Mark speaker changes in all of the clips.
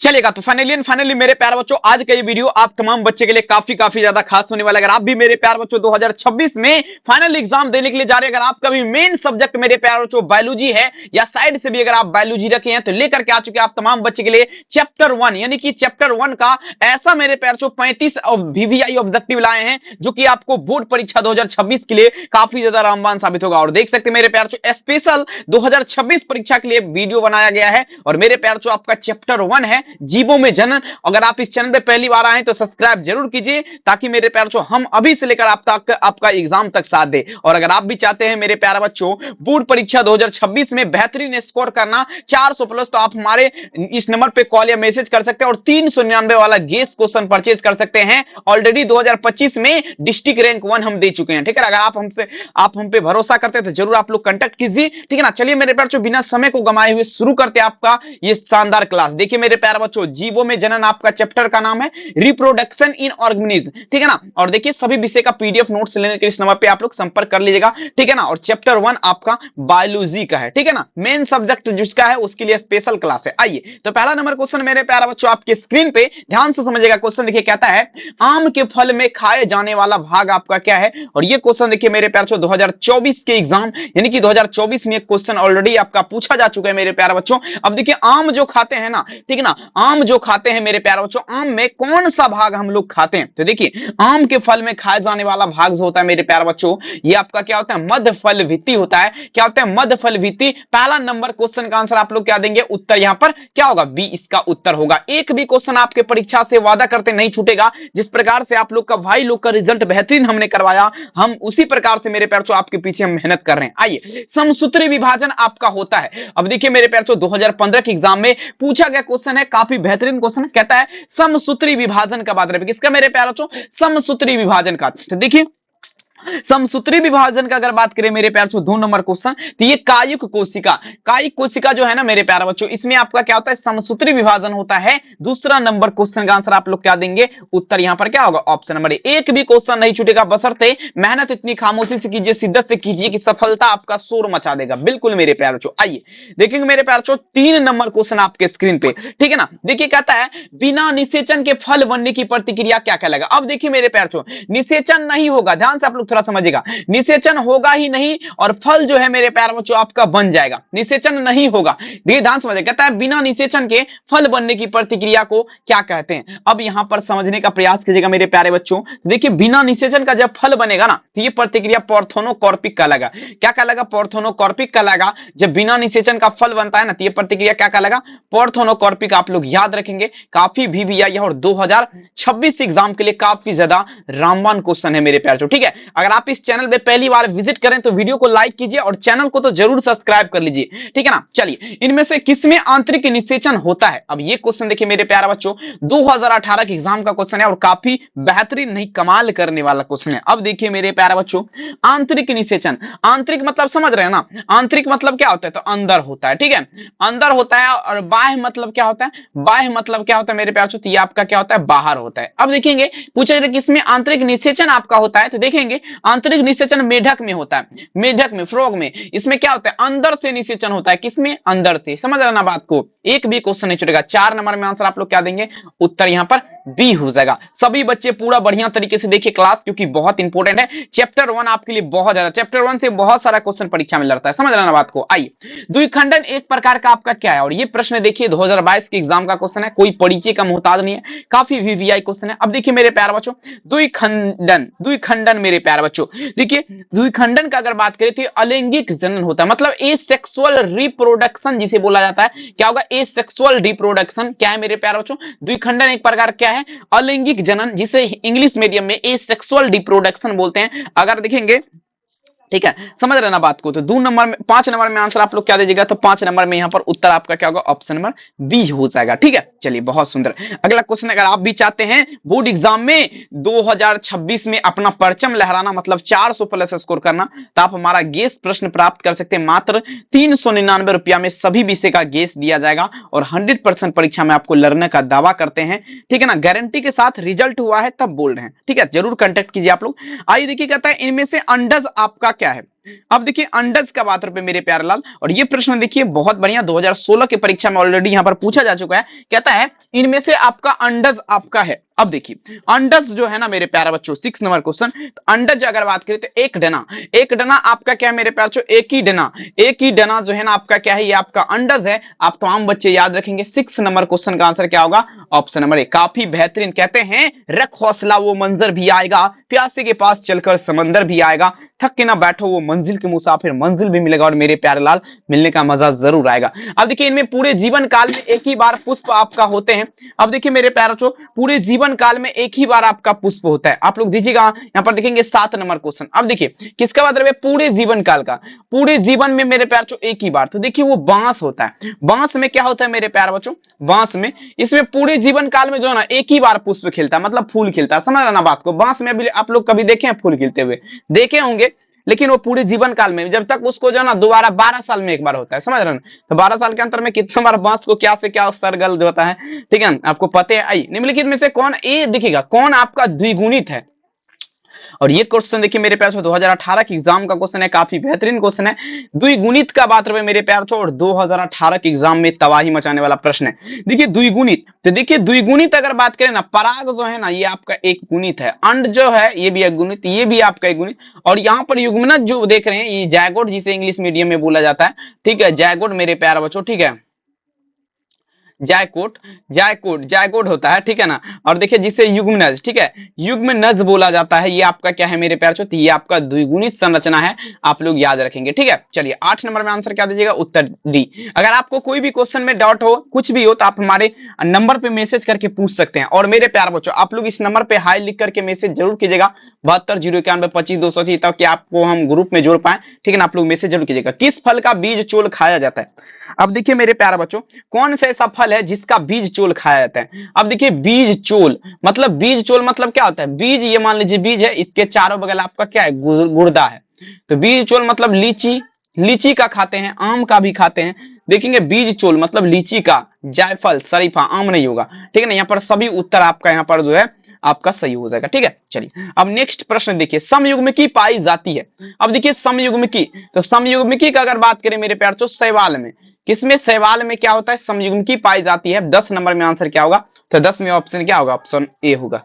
Speaker 1: चलेगा। तो फाइनली मेरे प्यारे बच्चों, आज का ये वीडियो आप तमाम बच्चे के लिए काफी ज्यादा खास होने वाला है। अगर आप भी मेरे प्यारे बच्चों 2026 में फाइनल एग्जाम देने के लिए जा रहे हैं, अगर आपका भी मेन सब्जेक्ट मेरे प्यारे बच्चों बायोलॉजी है या साइड से भी अगर आप बायोलॉजी रखे हैं, तो लेकर के आ चुके हैं आप तमाम बच्चे के लिए चैप्टर 1, यानी कि चैप्टर 1 का ऐसा मेरे प्यारे बच्चों 35 वीवीआई ऑब्जेक्टिव लाए हैं जो कि आपको बोर्ड परीक्षा 2026 के लिए काफी ज्यादा रामबाण साबित होगा। और देख सकते हैं मेरे प्यारे बच्चों, स्पेशल 2026 परीक्षा के लिए वीडियो बनाया गया है। और मेरे प्यारे बच्चों, आपका चैप्टर 1 है जीवों में जनन। अगर आप इस चैनल पे पहली बार आए तो सब्सक्राइब जरूर कीजिए, ताकि मेरे प्यारे बच्चों हम अभी से लेकर आप तक आपका एग्जाम तक साथ दे। और अगर आप भी चाहते हैं मेरे प्यारे बच्चों बोर्ड परीक्षा 2026 में बेहतरीन स्कोर करना 400 प्लस, तो आप हमारे इस नंबर पे कॉल या मैसेज कर सकते हैं और 399 वाला गेस क्वेश्चन परचेज कर सकते हैं। ऑलरेडी 2025 में डिस्ट्रिक्ट रैंक 1 हम दे चुके हैं। ठीक है, अगर आप हम पे भरोसा करते हैं तो जरूर आप लोग कांटेक्ट कीजिए। ठीक है ना। चलिए मेरे प्यारे बच्चों, बिना समय को गंवाए हुए शुरू करते हैं आपका ये शानदार क्लास। देखिए मेरे प्यारे बच्चों, जीवों में जनन आपका चैप्टर का नाम है रिप्रोडक्शन इन ऑर्गेनिज्म। ठीक है ना। और देखिए सभी विषय का पीडीएफ नोट्स लेने के इस नंबर पे आप लोग संपर्क कर लीजिएगा। ठीक है ना। और चैप्टर 1 आपका बायोलॉजी का है। ठीक है ना, मेन सब्जेक्ट जिसका है उसके लिए स्पेशल क्लास है। आइए, तो पहला नंबर क्वेश्चन मेरे प्यारे बच्चों आपके स्क्रीन पे ध्यान से समझिएगा। क्वेश्चन देखिए, कहता है आम के फल में खाए जाने वाला भाग आपका क्या है। और ये क्वेश्चन देखिए मेरे प्यारे बच्चों 2024 के एग्जाम यानी कि 2024 में एक क्वेश्चन ऑलरेडी आपका पूछा जा चुका है मेरे प्यारे बच्चों। अब देखिए आम जो खाते हैं ना, ठीक है ना, आम जो खाते हैं मेरे प्यारे बच्चों, आम में कौन सा भाग हम लोग खाते हैं। तो देखिए आम के फल में खाए जाने वाला भाग जो होता है मेरे प्यारे बच्चों, ये आपका क्या होता है, मध्य फल भित्ति होता है। क्या होता है, मध्य फल भित्ति। पहला नंबर क्वेश्चन का आंसर आप लोग क्या देंगे, उत्तर यहां पर क्या होगा, बी इसका उत्तर होगा। एक भी क्वेश्चन आपके परीक्षा से वादा करते नहीं छूटेगा। जिस प्रकार से आप लोग का भाई लोग का रिजल्ट बेहतरीन हमने करवाया, हम उसी प्रकार से मेरे प्यारे बच्चों आपके पीछे हम मेहनत कर रहे हैं। आइए, समसूत्री विभाजन आपका होता है। अब देखिए मेरे प्यारे बच्चों 2015 के एग्जाम में पूछा गया क्वेश्चन है, काफी बेहतरीन क्वेश्चन, कहता है समसूत्री विभाजन का बात रहे। किसका मेरे प्यारे बच्चों, समसूत्री विभाजन का। तो देखिए समसूत्री विभाजन का अगर बात करें मेरे प्यारे बच्चों 2 नंबर क्वेश्चन, तो ये कायिक कोशिका जो है ना मेरे प्यारे बच्चों, इसमें आपका क्या होता है, समसूत्री विभाजन होता है। दूसरा नंबर क्वेश्चन का आंसर आप लोग क्या देंगे, उत्तर यहां पर क्या होगा, ऑप्शन नंबर ए। एक भी क्वेश्चन नहीं छूटेगा, बशर्ते मेहनत इतनी खामोशी से कीजिए, शिद्दत से कीजिए कि सफलता आपका शोर मचा देगा। बिल्कुल मेरे प्यारे बच्चों। आइए देखेंगे मेरे प्यारे बच्चों 3 नंबर क्वेश्चन आपके स्क्रीन पे। ठीक है ना। देखिए कहता है बिना निषेचन के फल बनने की प्रतिक्रिया क्या कहलाएगा। अब देखिए मेरे प्यारे बच्चों, निषेचन नहीं होगा, ध्यान से आप लोग थोड़ा समझिएगा, निषेचन होगा ही नहीं और फल जो है मेरे प्यारे बच्चों आपका बन जाएगा, निषेचन नहीं होगा। देखिए ध्यान समझिए, कहता है बिना निषेचन के फल बनने की प्रतिक्रिया को क्या कहते हैं। अब यहां पर समझने का प्रयास कीजिएगा मेरे प्यारे बच्चों। देखिए बिना निषेचन का जब फल बनेगा ना, तो ये प्रतिक्रिया पार्थेनोकॉर्पिक कहलाएगा। क्या कहलाएगा, पार्थेनोकॉर्पिक कहलाएगा। जब बिना निषेचन का फल बनता है ना, तो ये प्रतिक्रिया क्या कहलाएगा, पार्थेनोकॉर्पिक। आप लोग याद रखेंगे, काफी वीवीआई और 2026 एग्जाम के लिए काफी ज्यादा रामबाण क्वेश्चन है मेरे प्यारे बच्चों। ठीक है, अगर आप इस चैनल पे पहली बार विजिट करें तो वीडियो को लाइक कीजिए और चैनल को तो जरूर सब्सक्राइब कर लीजिए। ठीक है ना। चलिए, इनमें से किसमें आंतरिक निषेचन होता है। अब ये क्वेश्चन देखिए मेरे प्यारे बच्चों 2018 के एग्जाम का क्वेश्चन है और काफी बेहतरीन नहीं कमाल करने वाला क्वेश्चन है। अब देखिए मेरे प्यारे बच्चों, आंतरिक निषेचन, आंतरिक मतलब समझ रहे हैं ना, आंतरिक मतलब क्या होता है, तो अंदर होता है। ठीक है, अंदर होता है। और बाह्य मतलब क्या होता है, बाह्य मतलब क्या होता है मेरे प्यारे बच्चों, ये आपका क्या होता है, बाहर होता है। अब देखेंगे पूछा जाए किसमें आंतरिक निषेचन आपका होता है, तो देखेंगे आंतरिक निषेचन मेढक में होता है। मेढक में, फ्रॉग में, इसमें क्या होता है, अंदर से निषेचन होता है। किसमें, अंदर से। समझ रहे ना बात को, एक भी क्वेश्चन नहीं छूटेगा। 4 नंबर में आंसर आप लोग क्या देंगे, उत्तर यहां पर बी हो जाएगा। सभी बच्चे पूरा बढ़िया तरीके से देखिए क्लास, क्योंकि बहुत इंपॉर्टेंट है। चैप्टर 1 आपके लिए बहुत ज्यादा, चैप्टर 1 से बहुत सारा क्वेश्चन परीक्षा में लड़ता है। समझ रहे ना बात को। आइए, द्विखंडन एक प्रकार का आपका क्या है। और ये प्रश्न देखिए 2022 के एग्जाम का क्वेश्चन है, कोई परिचय का मोहताज नहीं है, काफी वीवीआई क्वेश्चन है। अब देखिए मेरे प्यारे बच्चों, द्विखंडन मेरे प्यारे बच्चों, देखिए द्विखंडन का अगर बात करें तो अलैंगिक जनन होता है, मतलब एसेक्सुअल रिप्रोडक्शन जिसे बोला जाता है। क्या होगा, एसेक्सुअल रिप्रोडक्शन। क्या है मेरे प्यारे बच्चों, द्विखंडन एक प्रकार क्या है, अलैंगिक जनन, जिसे इंग्लिश मीडियम में एसेक्सुअल रिप्रोडक्शन बोलते हैं। अगर देखेंगे, ठीक है, समझ रहे ना बात को। तो 2 नंबर में, 5 नंबर में आंसर आप लोग क्या दीजिएगा, तो 5 नंबर में यहां पर उत्तर आपका क्या होगा, ऑप्शन नंबर बी हो जाएगा। ठीक है, चलिए बहुत सुंदर। अगला क्वेश्चन, अगर आप भी चाहते हैं बोर्ड एग्जाम में 2026 में अपना परचम लहराना, मतलब 400 प्लस स्कोर करना, तो आप हमारा गेस प्रश्न प्राप्त कर सकते हैं। मात्र 399 रुपया में सभी विषय का गेस दिया जाएगा और 100% परीक्षा में आपको लड़ने का दावा करते हैं। ठीक है ना, गारंटी के साथ। रिजल्ट हुआ है तब बोल रहे हैं। ठीक है, जरूर कॉन्टेक्ट कीजिए आप लोग। आइए देखिए, कहता है इनमें से अंडज आपका क्या है। अब देखिए अंडज का बात पे मेरे प्यारे लाल, और ये प्रश्न देखिए बहुत बढ़िया 2016 की परीक्षा में ऑलरेडी यहां पर पूछा जा चुका है। कहता है इनमें से आपका अंडज आपका है। अब देखिए अंडज जो है ना मेरे प्यारे बच्चों 6 नंबर क्वेश्चन, तो अंडज अगर बात करें तो एक डना आपका क्या है मेरे प्यारे बच्चों, एक ही डना जो है ना आपका क्या है, ये आपका अंडज है। आप तमाम बच्चे याद रखेंगे 6 नंबर क्वेश्चन का आंसर क्या होगा, ऑप्शन नंबर ए। काफी बेहतरीन, कहते हैं रख हौसला वो मंजर भी आएगा, प्यासे के पास चलकर समंदर भी आएगा, थक के ना बैठो वो मंजिल के मुसाफिर, मंजिल भी मिलेगा और मेरे प्यारे लाल मिलने का मजा जरूर आएगा। अब देखिए इनमें पूरे जीवन काल में एक ही बार पुष्प आपका होते हैं। अब देखिए मेरे प्यारे बच्चों पूरे जीवन काल में एक ही बार आपका पुष्प होता है। आप लोग दीजिएगा यहां पर देखेंगे 7 नंबर क्वेश्चन। अब देखिए किसका मतलब है, पूरे जीवन काल का, पूरे जीवन में मेरे प्यारे बच्चों एक ही बार। तो देखिए वो बांस होता है। बांस में क्या होता है मेरे प्यारे बच्चों, बांस में इसमें पूरे जीवन काल में जो है ना एक ही बार पुष्प खिलता है, मतलब फूल खिलता है। समझ रहे ना बात को, बांस में भी आप लोग कभी देखे हैं फूल खिलते हुए, देखे होंगे, लेकिन वो पूरे जीवन काल में जब तक उसको जो है ना दोबारा 12 साल में एक बार होता है। समझ रहे हैं, तो 12 साल के अंतर में कितने बार बांस को क्या से क्या सरगल होता है, ठीक है आपको पता है। आई निम्नलिखित में से कौन, ये देखिएगा कौन आपका द्विगुणित है। और ये क्वेश्चन देखिए मेरे प्यार 2018 के एग्जाम का क्वेश्चन है, काफी बेहतरीन क्वेश्चन है। द्विगुणित का बात रहे मेरे प्यार और 2018 के एग्जाम में तबाही मचाने वाला प्रश्न है। देखिए द्विगुणित, तो देखिए द्विगुणित अगर बात करें ना, पराग जो है ना ये आपका एक गुणित है, अंड जो है ये भी एक गुणित, ये भी आपका एक गुणित, और यहाँ पर युग्मनज जो देख रहे हैं ये जैगोट जिसे इंग्लिश मीडियम में बोला जाता है, ठीक है जैगोट मेरे प्यार बच्चों, ठीक है जायकोट, जायकोट होता है, ठीक है ना। और देखिए जिसे युग्मनज, ठीक है युग्मनज बोला जाता है, ये आपका क्या है मेरे प्यार चोट, ये आपका द्विगुणित संरचना है, आप लोग याद रखेंगे, ठीक है। चलिए 8 नंबर में आंसर क्या दीजिएगा, उत्तर डी। अगर आपको कोई भी क्वेश्चन में डाउट हो, कुछ भी हो, तो आप हमारे नंबर पे मैसेज करके पूछ सकते हैं। और मेरे प्यार बच्चों आप लोग इस नंबर पे हाई लिख करके मैसेज जरूर कीजिएगा, 7201925280, ताकि आपको हम ग्रुप में जोड़ पाए, ठीक है ना। आप लोग मैसेज जरूर कीजिएगा। किस फल का बीज चोल खाया जाता है। अब देखिए मेरे प्यारे बच्चों कौन सा ऐसा फल है जिसका बीज चोल खाया जाता है। अब देखिए बीज चोल मतलब क्या होता है, बीज ये मान लीजिए बीज है, इसके चारों बगल आपका क्या है, गुर्दा है। तो बीज चोल मतलब लीची का खाते हैं, आम का भी खाते हैं। देखेंगे बीज चोल मतलब लीची का, जायफल, शरीफा, आम नहीं होगा, ठीक है ना। यहाँ पर सभी उत्तर आपका यहाँ पर जो है आपका सही हो जाएगा, ठीक है। चलिए अब नेक्स्ट प्रश्न देखिए, समयुग्मिकी पाई जाती है। अब देखिए समयुग्मिकी, तो समयुग्मिकी का अगर बात करें मेरे प्यार शैवाल में, किसमें, शैवाल में क्या होता है, समयुग्मिकी पाई जाती है। 10 नंबर में आंसर क्या होगा, तो 10 में ऑप्शन क्या होगा, ऑप्शन ए होगा।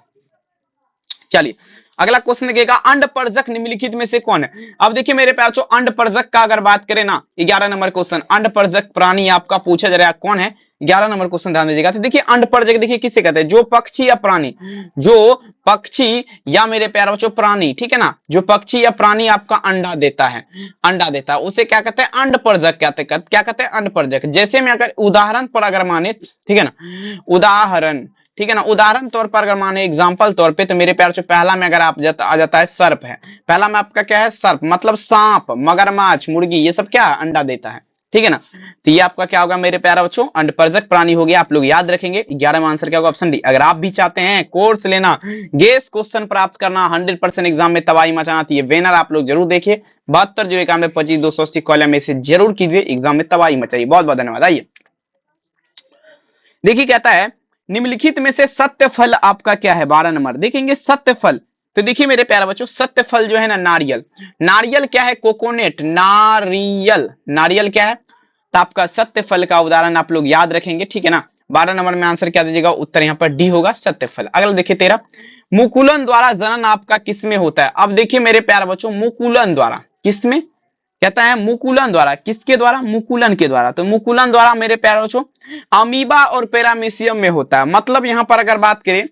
Speaker 1: चलिए अगला क्वेश्चन देखिएगा, अंडपरजक निम्नलिखित में से कौन है। अब देखिए मेरे प्यार अंडपरजक का अगर बात करें ना, 11 नंबर क्वेश्चन, अंडपरजक प्राणी आपका पूछा जा रहा है कौन है, 11 नंबर क्वेश्चन ध्यान दीजिएगा। तो देखिए अंडपरजक देखिए किसे कहते हैं, जो पक्षी या प्राणी, जो पक्षी या मेरे प्यारे बच्चों प्राणी, ठीक है ना, जो पक्षी या प्राणी आपका अंडा देता है, उसे क्या कहते हैं, अंडपरजक क्या कहते हैं, अंडपरजक। जैसे में अगर उदाहरण पर अगर माने, ठीक है ना, उदाहरण, ठीक है ना, उदाहरण तौर पर अगर माने एग्जाम्पल तौर पे, तो मेरे प्यार से पहला में अगर आप आ जाता है सर्प है, पहला में आपका क्या है सर्प, मतलब सांप, मगरमच्छ, मुर्गी, ये सब क्या अंडा देता है, ठीक है ना। तो ये आपका क्या होगा मेरे प्यारे बच्चों, अंडपरजक प्राणी हो गया, आप लोग याद रखेंगे। 11 में आंसर क्या होगा, ऑप्शन डी। अगर आप भी चाहते हैं कोर्स लेना, गेस क्वेश्चन प्राप्त करना, 100% एग्जाम में तबाही मचाना, तो ये वेनर आप लोग जरूर देखिए, 7201925280 कॉलम में से जरूर कीजिए, एग्जाम में तबाही मचाइए। बहुत बहुत धन्यवाद। आइए देखिए कहता है निम्नलिखित में से सत्य फल आपका क्या है, 12 नंबर देखेंगे सत्य फल। तो देखिए मेरे प्यारे बच्चों सत्य फल जो है ना, नारियल क्या है, कोकोनेट, नारियल क्या है, तो आपका सत्य फल का उदाहरण आप लोग याद रखेंगे, ठीक है ना। 12 नंबर में आंसर क्या दीजिएगा, उत्तर यहाँ पर डी होगा, सत्य फल। अगला देखिए 13, मुकुलन द्वारा जनन आपका किसमें होता है। अब देखिए मेरे प्यारे बच्चों मुकुलन द्वारा किसमें, कहता है मुकुलन द्वारा, किसके द्वारा, मुकुलन के द्वारा। तो मुकुलन द्वारा मेरे प्यारे बच्चों अमीबा और पैरामीशियम में होता है। मतलब यहां पर अगर बात करें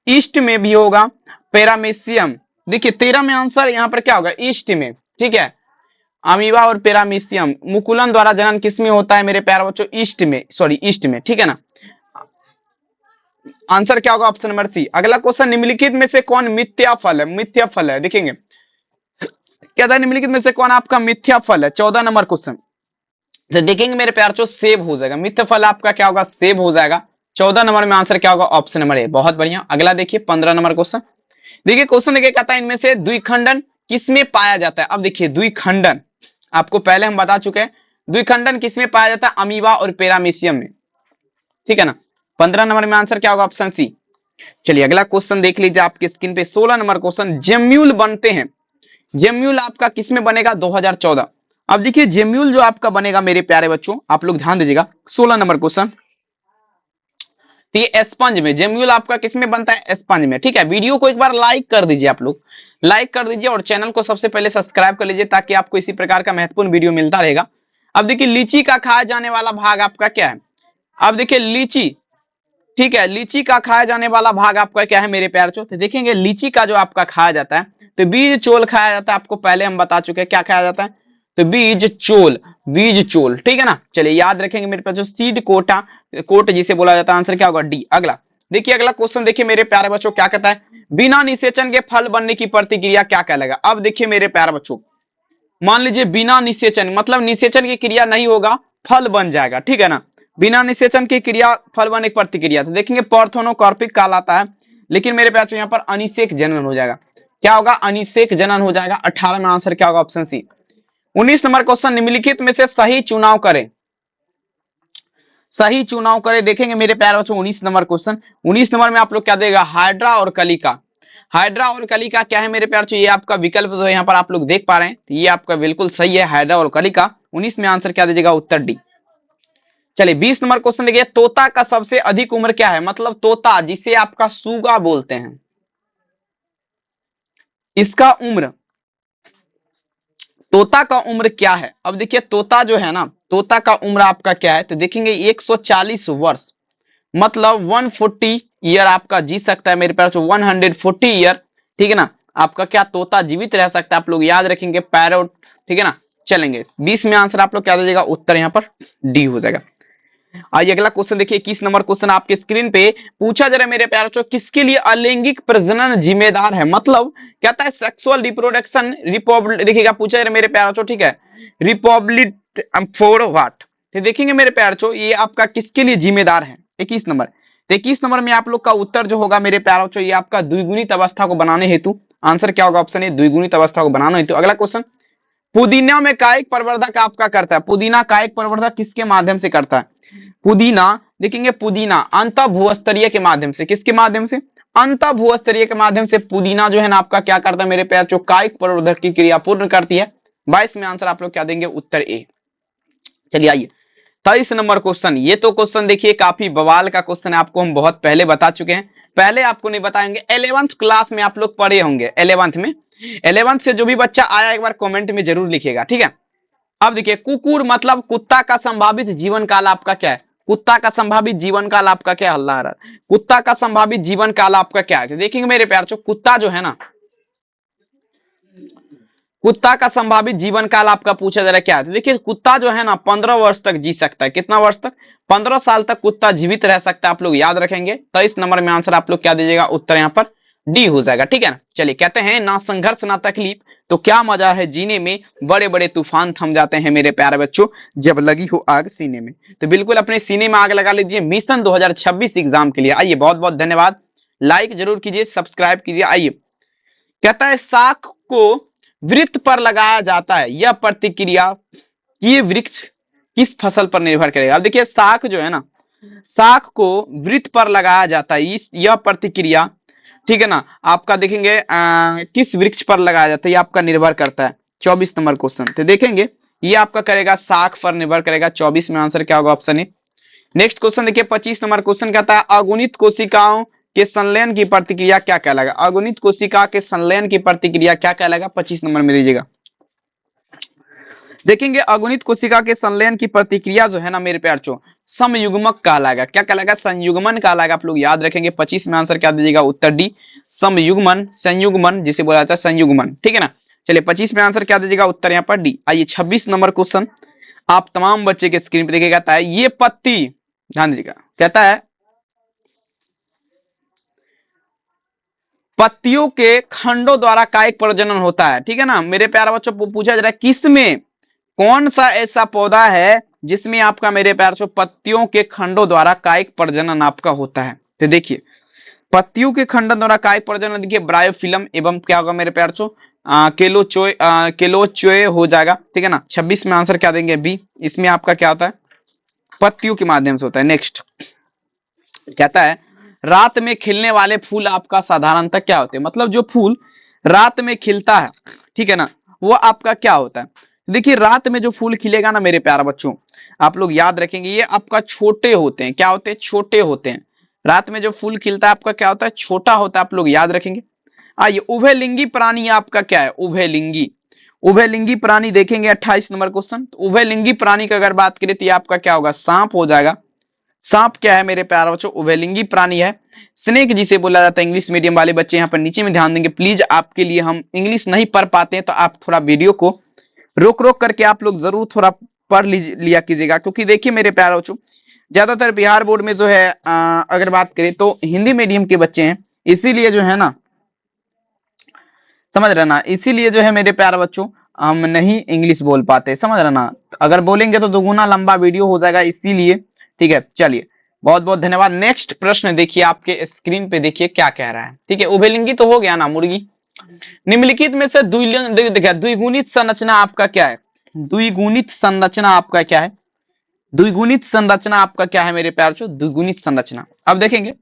Speaker 1: ईस्ट में भी होगा, पैरामीशियम, देखिए 13 में आंसर यहां पर क्या होगा, ईस्ट में, ठीक है। अमीबा और पैरामीशियम मुकुलन द्वारा जनन किसमें होता है मेरे प्यारे बच्चों, ईस्ट में, ठीक है ना। आंसर क्या होगा, ऑप्शन नंबर सी। अगला क्वेश्चन, निम्नलिखित में से कौन मिथ्या फल है, देखेंगे क्या था, निम्नलिखित में से कौन आपका मिथ्या फल है, 14 नंबर क्वेश्चन। तो देखेंगे मेरे प्यार चो सेब हो जाएगा, मिथ्या फल आपका क्या होगा, सेब हो जाएगा। 14 नंबर में आंसर क्या होगा, ऑप्शन नंबर ए। बहुत बढ़िया। अगला देखिए 15 नंबर क्वेश्चन, देखिए क्वेश्चन देखिए कहता है इनमें से द्विखंडन किसमें पाया जाता है। अब देखिए द्विखंडन आपको पहले हम बता चुके हैं, द्विखंडन किसमें पाया जाता है, अमीबा और पैरामीशियम में, ठीक है ना। 15 नंबर में आंसर क्या होगा, ऑप्शन सी। चलिए अगला क्वेश्चन देख लीजिए आपकी स्क्रीन पे, 16 नंबर क्वेश्चन, जेम्यूल बनते हैं जेम्यूल आपका किसमें बनेगा? 2014। अब देखिए जेम्यूल जो आपका बनेगा मेरे प्यारे बच्चों, आप लोग ध्यान दीजिएगा, 16 नंबर क्वेश्चन। तो ये स्पंज में जेम्यूल आपका किसमें बनता है? स्पंज में। ठीक है, वीडियो को एक बार लाइक कर दीजिए, आप लोग लाइक कर दीजिए और चैनल को सबसे पहले सब्सक्राइब कर लीजिए ताकि आपको इसी प्रकार का महत्वपूर्ण वीडियो मिलता रहेगा। अब देखिए लीची का खाया जाने वाला भाग आपका क्या है? अब देखिए लीची, ठीक है, लीची का खाया जाने वाला भाग आपका क्या है मेरे प्यारे बच्चों? तो देखेंगे लीची का जो आपका खाया जाता है तो बीज चोल खाया जाता है। आपको पहले हम बता चुके हैं क्या खाया जाता है, तो बीज चोल, बीज चोल, ठीक है ना। चलिए याद रखेंगे मेरे पास जो सीड कोटा, कोट जिसे बोला जाता है, आंसर क्या होगा? डी। अगला देखिए, अगला क्वेश्चन देखिए मेरे प्यारे बच्चों क्या कहता है, बिना निषेचन के फल बनने की प्रतिक्रिया क्या कहलाएगा? अब देखिए मेरे प्यारे बच्चों, मान लीजिए बिना निषेचन, मतलब निषेचन की क्रिया नहीं होगा, फल बन जाएगा, ठीक है ना। बिना निषेचन की क्रिया फल बनने की प्रतिक्रिया, तो देखेंगे पार्थेनोकार्पिक कहलाता है। लेकिन मेरे प्यारे बच्चों यहाँ पर अनिषेक जनन हो जाएगा। क्या होगा? अनिषेक जनन हो जाएगा। 18 में आंसर क्या होगा? Option C. 19 नंबर क्वेश्चन, निम्नलिखित में से सही चुनाव करें, सही चुनाव करें। देखेंगे मेरे प्यारे बच्चों 19 नंबर क्वेश्चन, 19 नंबर में आप लोग क्या देगा? हाइड्रा और कलिका। हाइड्रा और कलिका क्या है मेरे प्यारे बच्चों? ये आपका विकल्प जो है यहाँ पर आप लोग देख पा रहे हैं, तो ये आपका बिल्कुल सही है, हाइड्रा और कलिका। 19 में आंसर क्या दीजिएगा? उत्तर डी। चलिए 20 नंबर क्वेश्चन देखिए, तोता का सबसे अधिक उम्र क्या है? मतलब तोता जिसे आपका सूगा बोलते हैं, इसका उम्र, तोता का उम्र क्या है? अब देखिए तोता जो है ना, तोता का उम्र आपका क्या है? तो देखेंगे 140 वर्ष, मतलब 140 ईयर आपका जी सकता है मेरे पास, 140 ईयर, ठीक है ना। आपका क्या तोता जीवित रह सकता है, आप लोग याद रखेंगे, पैरोट, ठीक है ना। चलेंगे 20 में आंसर आप लोग क्या दीजिएगा? उत्तर यहाँ पर डी हो जाएगा। आइए अगला क्वेश्चन देखिए, 21 नंबर क्वेश्चन आपके स्क्रीन पे पूछा जा रहा है मेरे प्यारे बच्चों, किसके लिए अलैंगिक प्रजनन जिम्मेदार है? मतलब कहता है सेक्सुअल रिप्रोडक्शन, देखिएगा पूछा जा रहा है मेरे प्यारे बच्चों, ठीक है, रिपब्लिक फॉर व्हाट? तो देखेंगे मेरे प्यारे बच्चों ये आपका किसके लिए जिम्मेदार है? 21 नंबर। तो 21 नंबर में आप लोग का उत्तर जो होगा मेरे प्यारे बच्चों, ये आपका द्विगुणित अवस्था को बनाने हेतु, आंसर क्या होगा? ऑप्शन ए, द्विगुणित अवस्था को बनाने हेतु। अगला क्वेश्चन, पुदीना में कायिक प्रवर्धक आपका करता है, पुदीना कायिक प्रवर्धक किसके माध्यम से करता है? पुदीना, देखेंगे पुदीना अंतः भूस्तरीय के माध्यम से, किसके माध्यम से? अंतः भूस्तरीय के माध्यम से पुदीना जो है ना आपका क्या करता है मेरे प्यार, जो कायिक प्रवर्धक की क्रिया पूर्ण करती है। 22 में आंसर आप लोग क्या देंगे? उत्तर ए। चलिए आइए 23 नंबर क्वेश्चन, ये तो क्वेश्चन देखिए काफी बवाल का क्वेश्चन है, आपको हम बहुत पहले बता चुके हैं, पहले आपको नहीं बताएंगे, 11th क्लास में आप लोग पढ़े होंगे, 11th में, 11th से जो भी बच्चा आया एक बार कमेंट में जरूर लिखेगा, ठीक है। अब देखिए कुकुर मतलब कुत्ता का संभावित जीवन काल आपका क्या है? कुत्ता का संभावित जीवन काल आपका क्या? हल्ला आ रहा है, कुत्ता का संभावित जीवन काल आपका क्या है? देखेंगे मेरे प्यार चो, कुत्ता जो है ना, कुत्ता का संभावित जीवन काल आपका पूछा जा रहा है क्या है? देखिए कुत्ता जो है ना 15 वर्ष तक जी सकता है, कितना वर्ष तक? 15 साल तक कुत्ता जीवित रह सकता है, आप लोग याद रखेंगे। 23 नंबर में आंसर आप लोग क्या दीजिएगा? उत्तर यहाँ पर डी हो जाएगा, ठीक है ना। चलिए कहते हैं ना संघर्ष ना तकलीफ तो क्या मजा है जीने में, बड़े बड़े तूफान थम जाते हैं मेरे प्यारे बच्चों जब लगी हो आग सीने में। तो बिल्कुल अपने सीने में आग लगा लीजिए मिशन 2026 एग्जाम के लिए। आइए बहुत बहुत धन्यवाद, लाइक जरूर कीजिए, सब्सक्राइब कीजिए। आइए कहता है शाख को वृत्त पर लगाया जाता है, यह प्रतिक्रिया, ये वृक्ष किस फसल पर निर्भर करेगा? अब देखिए शाख जो है ना, शाख को वृत्त पर लगाया जाता है, यह प्रतिक्रिया, ठीक है ना, आपका देखेंगे किस वृक्ष पर लगाया जाता है, ये आपका निर्भर करता है। 24 नंबर क्वेश्चन तो देखेंगे ये आपका करेगा शाख पर निर्भर करेगा। 24 में आंसर क्या होगा? Option A. नेक्स्ट क्वेश्चन देखिए 25 नंबर क्वेश्चन कहता है अगुणित कोशिकाओं के संलयन की प्रतिक्रिया क्या कहलाएगा? अगुणित कोशिका के संलयन की प्रतिक्रिया क्या कहलाएगा? 25 नंबर में दीजिएगा। देखेंगे अगुणित कोशिका के संलयन की प्रतिक्रिया जो है ना मेरे प्यार चो, समयुग्मक कहलाएगा। क्या कहलाएगा? संयुग्मन कहलाएगा, आप लोग याद रखेंगे। 25 में आंसर क्या दीजिएगा? उत्तर डी, समयुग्मन, संयुग्मन जिसे बोला जाता है संयुग्मन, ठीक है ना। चलिए 25 में आंसर क्या दीजिएगा? उत्तर यहाँ पर डी। आइए 26 नंबर क्वेश्चन आप तमाम बच्चे के स्क्रीन पर देखिएगा, कहता है ये पत्ती, ध्यान दीजिएगा, कहता है पत्तियों के खंडों द्वारा कायिक प्रजनन होता है, ठीक है ना। मेरे प्यारे बच्चों पूछा जा रहा है किसमें, कौन सा ऐसा पौधा है जिसमें आपका मेरे प्यारे बच्चों पत्तियों के खंडों द्वारा कायिक प्रजनन आपका होता है? तो देखिए पत्तियों के खंडन द्वारा कायिक प्रजनन, देखिए ब्रायोफिलम एवं क्या होगा मेरे प्यारे बच्चों? केलोचोय हो जाएगा, ठीक है ना। 26 में आंसर क्या देंगे? बी। इसमें आपका क्या होता है? पत्तियों के माध्यम से होता है। नेक्स्ट कहता है रात में खिलने वाले फूल आपका साधारणतः क्या होते हैं? मतलब जो फूल रात में खिलता है, ठीक है ना, वो आपका क्या होता है? देखिए रात में जो फूल खिलेगा ना मेरे प्यारे बच्चों, आप लोग याद रखेंगे ये आपका छोटे होते हैं। क्या होते हैं? छोटे होते हैं। रात में जो फूल खिलता है आपका क्या होता है? छोटा होता है। आप लोग याद रखेंगे। आइए, उभयलिंगी प्राणी आपका क्या है? उभयलिंगी। उभयलिंगी प्राणी देखेंगे 28 नंबर क्वेश्चन। तो उभयलिंगी प्राणी का अगर बात करें तो ये आपका क्या होगा? सांप हो जाएगा। सांप क्या है मेरे प्यारे बच्चों? उभयलिंगी प्राणी है। स्नेक जिसे बोला जाता है। इंग्लिश मीडियम वाले बच्चे यहाँ पर नीचे में ध्यान देंगे प्लीज, आपके लिए हम इंग्लिश नहीं पढ़ पाते हैं तो आप थोड़ा वीडियो को रोक रोक करके आप लोग जरूर थोड़ा पढ़ लिया कीजिएगा, क्योंकि देखिए मेरे प्यारे बच्चों, ज्यादातर बिहार बोर्ड में जो है अगर बात करें तो हिंदी मीडियम के बच्चे हैं, इसीलिए जो है ना, समझ रहे ना, इसीलिए जो है मेरे प्यारे बच्चों हम नहीं इंग्लिश बोल पाते, समझ रहे ना। अगर बोलेंगे तो दोगुना लंबा वीडियो हो जाएगा, इसीलिए। ठीक है, चलिए बहुत बहुत धन्यवाद। नेक्स्ट प्रश्न देखिए, आपके स्क्रीन पे देखिए क्या कह रहा है। ठीक है, उभयलिंगी तो हो गया ना, मुर्गी। निम्नलिखित में से द्विगुणित संरचना आपका क्या है? द्विगुणित संरचना आपका क्या है? द्विगुणित संरचना आपका क्या है मेरे प्यार चो? द्विगुणित संरचना। अब देखेंगे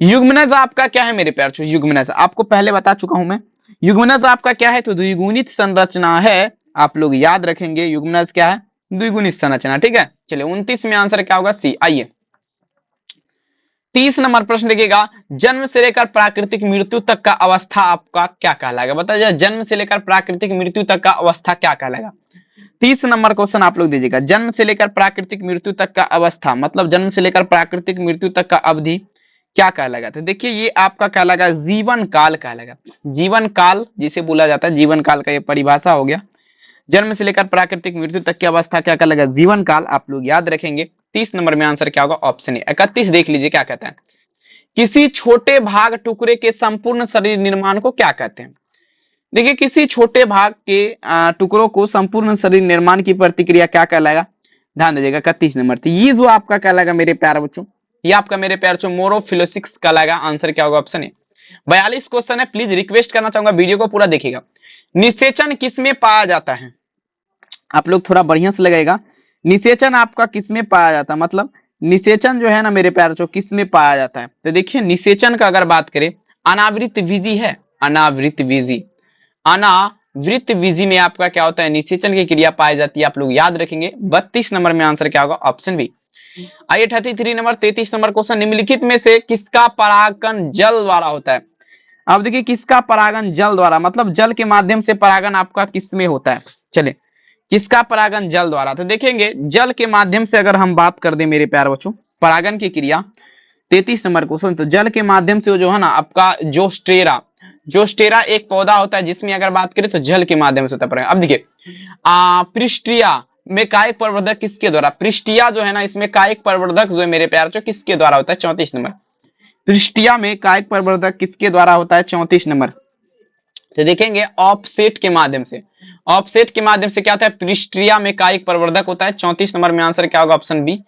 Speaker 1: युग्मनज आपका क्या है मेरे प्यार चो? युग्मनज आपको पहले बता चुका हूं मैं। युग्मनज आपका क्या है? तो द्विगुणित संरचना है। आप लोग याद रखेंगे युग्मनज क्या है? द्विगुणित संरचना। ठीक है, चलिए 29 में आंसर क्या होगा? सी। आइए 30 नंबर प्रश्न देखिएगा, जन्म से लेकर प्राकृतिक मृत्यु तक का अवस्था आपका क्या कहलाएगा? बताइए, जन्म से लेकर प्राकृतिक मृत्यु तक का अवस्था क्या कहलाएगा? 30 नंबर क्वेश्चन आप लोग दीजिएगा, जन्म से लेकर प्राकृतिक मृत्यु तक का अवस्था, मतलब जन्म से लेकर प्राकृतिक मृत्यु तक का अवधि क्या कहलाएगा? तो देखिए ये आपका कहलाएगा जीवन काल कहलाएगा। जीवन काल जिसे बोला जाता है, जीवन काल का ये परिभाषा हो गया। जन्म से लेकर प्राकृतिक मृत्यु तक की अवस्था क्या कहलाएगा? जीवन काल। आप लोग याद रखेंगे। 30 नंबर में आंसर क्या होगा? Option A. 31 देख लीजिए क्या कहता है, किसी छोटे भाग टुकड़े के संपूर्ण शरीर निर्माण को क्या कहते हैं? देखिए किसी छोटे भाग के टुकड़ों को संपूर्ण शरीर निर्माण की प्रतिक्रिया क्या कहलाएगा? ध्यान दीजिएगा 31 नंबर। तो ये जो आपका कहलाएगा मेरे प्यारे बच्चों, ये आपका मेरे प्यारे बच्चों मोरोफिलोसिक्स कहलाएगा। आंसर क्या होगा? Option A. 42 क्वेश्चन है, प्लीज रिक्वेस्ट करना चाहूंगा वीडियो को पूरा देखिएगा। निषेचन किसमें पाया जाता है? आप लोग थोड़ा बढ़िया से लगाएगा। निषेचन आपका किसमें पाया जाता है, मतलब निषेचन जो है ना मेरे प्यारे बच्चों किसमें पाया जाता है? तो देखिए निषेचन का अगर बात करें, अनावृत विधि है, अनावृत विधि, अनावृत विधि में आपका क्या होता है? निषेचन की क्रिया पाई जाती है। आप लोग याद रखेंगे। 32 नंबर में आंसर क्या होगा? Option B. आइए 33 नंबर, 33 नंबर क्वेश्चन, निम्नलिखित में से किसका परागण जल द्वारा होता है? अब देखिए किसका परागण जल द्वारा, मतलब जल के माध्यम से परागण आपका किसमें होता है? चलिए किसका परागण जल द्वारा? तो देखेंगे जल के माध्यम से अगर हम बात कर दे मेरे प्यारे बच्चों, परागण की क्रिया 33 नंबर क्वेश्चन, तो जल के माध्यम से जो है ना आपका जोस्टेरा, जोस्टेरा एक पौधा होता है जिसमें अगर बात करें तो जल के माध्यम से होता है परागण। अब देखिए पृष्ठिया में कायिक प्रवर्धक किसके द्वारा? पृष्ठिया जो है ना इसमें कायिक प्रवर्धक जो है मेरे प्यारे बच्चों किसके द्वारा होता है? 34 नंबर। पृष्ठिया में कायिक प्रवर्धक किसके द्वारा होता है? 34 नंबर। तो देखेंगे ऑफसेट के माध्यम से, ऑफसेट के माध्यम से क्या होता है? पृष्ठिया में कायिक प्रवर्धक होता है। 34 नंबर में आंसर क्या होगा? Option B.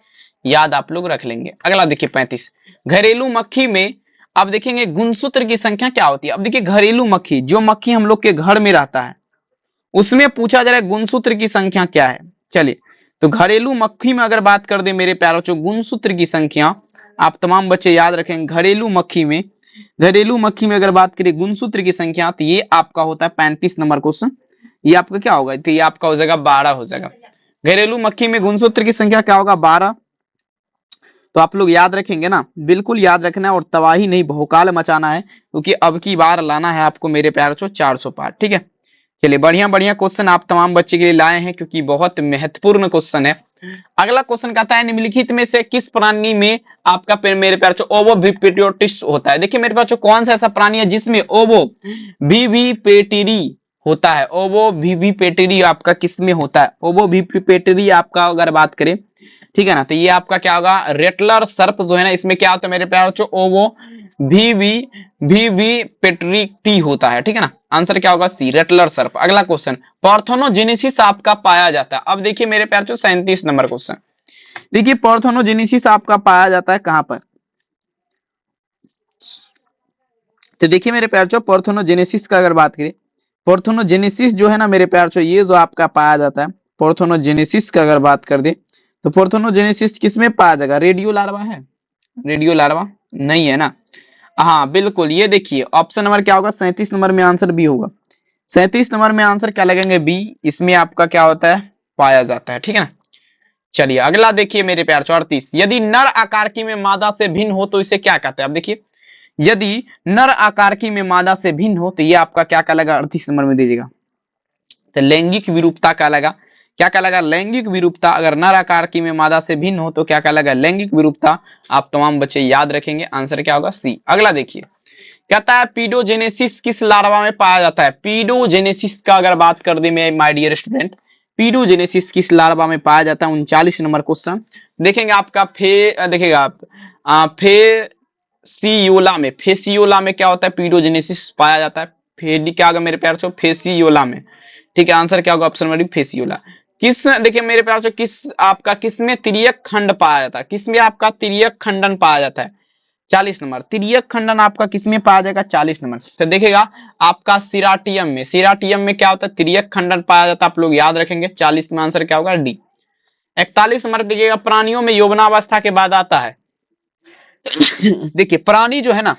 Speaker 1: याद आप लोग रख लेंगे। अगला देखिए 35, घरेलू मक्खी में अब देखेंगे गुणसूत्र की संख्या क्या होती है? अब देखिए घरेलू मक्खी, जो मक्खी हम लोग के घर में रहता है उसमें पूछा जा रहा है गुणसूत्र की संख्या क्या है। चलिए तो घरेलू मक्खी में अगर बात कर दे मेरे प्यारे बच्चों, गुणसूत्र की संख्या आप तमाम बच्चे याद रखेंगे। घरेलू मक्खी में, घरेलू मक्खी में अगर बात करें गुणसूत्र की संख्या, तो ये आपका होता है 35 नंबर क्वेश्चन। ये आपका क्या होगा? तो ये आपका हो जाएगा 12 हो जाएगा। घरेलू मक्खी में गुणसूत्र की संख्या क्या होगा? 12। तो आप लोग याद रखेंगे ना, बिल्कुल याद रखना है और तबाही नहीं भौकाल मचाना है, क्योंकि अब की बार लाना है आपको मेरे प्यारे बच्चों 400 पार्ट। ठीक है, चलिए बढ़िया बढ़िया क्वेश्चन आप तमाम बच्चे के लिए लाए हैं, क्योंकि बहुत महत्वपूर्ण क्वेश्चन है। अगला क्वेश्चन कहता है निम्नलिखित में से किस प्राणी में आपका मेरे प्यारे बच्चों ओवोविपिपेटिस होता है? देखिए मेरे प्यारे बच्चों कौन सा ऐसा प्राणी है जिसमें ओवोविपिपेटिरी होता है? ओवोविपिपेटिरी आपका किसमें होता है? ओवोविपिपेटिरी आपका अगर बात करें, ठीक है ना, तो ये आपका क्या होगा? रेटलर सर्प जो है ना इसमें क्या होता है मेरे प्यारे बच्चों? ओवोविपिपेटिरी होता है। ठीक है ना, आंसर क्या होगा? सी, रेटलर सर्प। अगला क्वेश्चन, पार्थेनोजेनेसिस आपका पाया जाता है। अब देखिए मेरे प्यारे बच्चों 37 नंबर क्वेश्चन, देखिए पार्थेनोजेनेसिस आपका पाया जाता है कहां पर? तो देखिए मेरे प्यारे बच्चों पार्थेनोजेनेसिस का अगर बात करें, पार्थेनोजेनेसिस जो है ना मेरे प्यारे बच्चों ये जो आपका पाया जाता है, पार्थेनोजेनेसिस का अगर बात कर दे तो पार्थेनोजेनेसिस किसमें पाया जाएगा? रेडियो लार्वा है? रेडियो लार्वा नहीं है ना। हाँ बिल्कुल, ये देखिए ऑप्शन नंबर क्या होगा? 37 नंबर में आंसर बी होगा। 37 नंबर में आंसर क्या लगेंगे? बी, इसमें आपका क्या होता है? पाया जाता है। ठीक है ना। चलिए अगला देखिए मेरे प्यार 38, यदि नर आकारकी में मादा से भिन्न हो तो इसे क्या कहते हैं? अब देखिए, यदि नर आकारकी में मादा से भिन्न हो तो ये आपका क्या कहलाएगा? 38 नंबर में दीजिएगा, तो लैंगिक विरूपता कहलाएगा। क्या कहलाएगा? लैंगिक विरूपता। अगर नर आकारकी में मादा से भिन्न हो तो क्या कहलाएगा? लैंगिक विरूपता। आप तमाम बच्चे याद रखेंगे, आंसर क्या होगा? सी। अगला देखिए, कहता है पीडोजेनेसिस किस लार्वा में पाया जाता है? पीडोजेनेसिस का अगर बात कर दे माय डियर स्टूडेंट, पीडोजेनेसिस किस लार्वा में पाया जाता है? 39 नंबर क्वेश्चन देखेंगे आपका। देखिएगा आप फेसियोला में, फेसियोला में क्या होता है? पीडोजेनेसिस पाया जाता है। क्या होगा मेरे प्यार? फेसियोला में। ठीक है, आंसर क्या होगा? Option number D, Fasciola. किस, देखिए मेरे प्यार, किस आपका किसमें तिर्यक खंड पाया जाता है? किसमें आपका तिर्यक खंडन पाया जाता है? 40 नंबर। तिर्यक खंडन आपका किसमें पाया जाएगा? 40 नंबर। तो देखिएगा आपका सिराटियम में, सिराटियम में क्या होता है? तिर्यक खंडन पाया जाता है। आप लोग याद रखेंगे। 40 में आंसर क्या होगा? डी। 41 नंबर देखिएगा, प्राणियों में यौवनावस्था के बाद आता है। देखिए प्राणी जो है ना,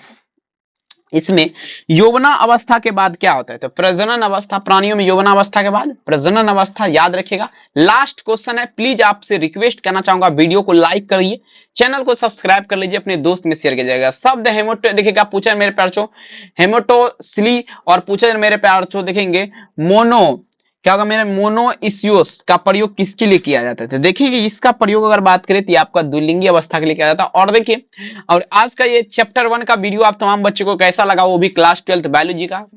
Speaker 1: इसमें यौवना अवस्था के बाद क्या होता है? तो प्रजनन अवस्था। प्राणियों में यौवना अवस्था के बाद प्रजनन अवस्था, याद रखिएगा। लास्ट क्वेश्चन है, प्लीज आपसे रिक्वेस्ट करना चाहूंगा, वीडियो को लाइक करिए, चैनल को सब्सक्राइब कर लीजिए, अपने दोस्त में शेयर किया जाएगा। शब्द हेमोटो, देखिएगा पूछा मेरे प्यार चो हेमोटोसिली, और पूछा मेरे प्यार चो देखेंगे मोनो, क्या होगा मेरे? मोनोइसियोस का प्रयोग किसके लिए किया जाता है? देखिए इसका प्रयोग अगर बात करें तो आपका द्विलिंगी अवस्था के लिए किया जाता है। और देखिए, और आज का ये चैप्टर 1 का वीडियो आप तमाम बच्चों को कैसा लगा, वो भी क्लास 12th बायोलॉजी का,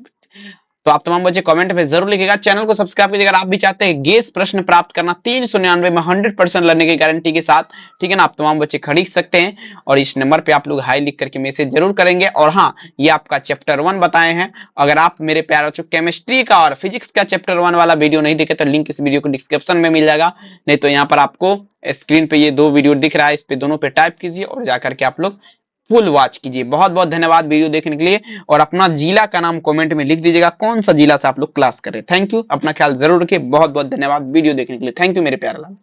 Speaker 1: तो आप तमाम बच्चे कमेंट में जरूर लिखिएगा। चैनल को सब्सक्राइब कीजिए अगर आप भी चाहते हैं गेस प्रश्न प्राप्त करना 399 में 100% लड़ने की गारंटी के साथ। ठीक है ना, आप तमाम बच्चे खरीद सकते हैं, और इस नंबर पे आप लोग हाई लिख करके मैसेज जरूर करेंगे। और हाँ, ये आपका चैप्टर 1 बताए हैं। अगर आप मेरे प्यारे बच्चों केमिस्ट्री का और फिजिक्स का चैप्टर 1 वाला वीडियो नहीं देखे तो लिंक इस वीडियो को डिस्क्रिप्शन में मिल जाएगा, नहीं तो यहाँ पर आपको स्क्रीन पे ये 2 वीडियो दिख रहा है, इस पे दोनों पे टाइप कीजिए और जाकर के आप लोग फुल वॉच कीजिए। बहुत बहुत धन्यवाद वीडियो देखने के लिए, और अपना जिला का नाम कमेंट में लिख दीजिएगा, कौन सा जिला से आप लोग क्लास कर रहे हैं। थैंक यू, अपना ख्याल जरूर रखिए। बहुत बहुत धन्यवाद वीडियो देखने के लिए। थैंक यू मेरे प्यारे लाल।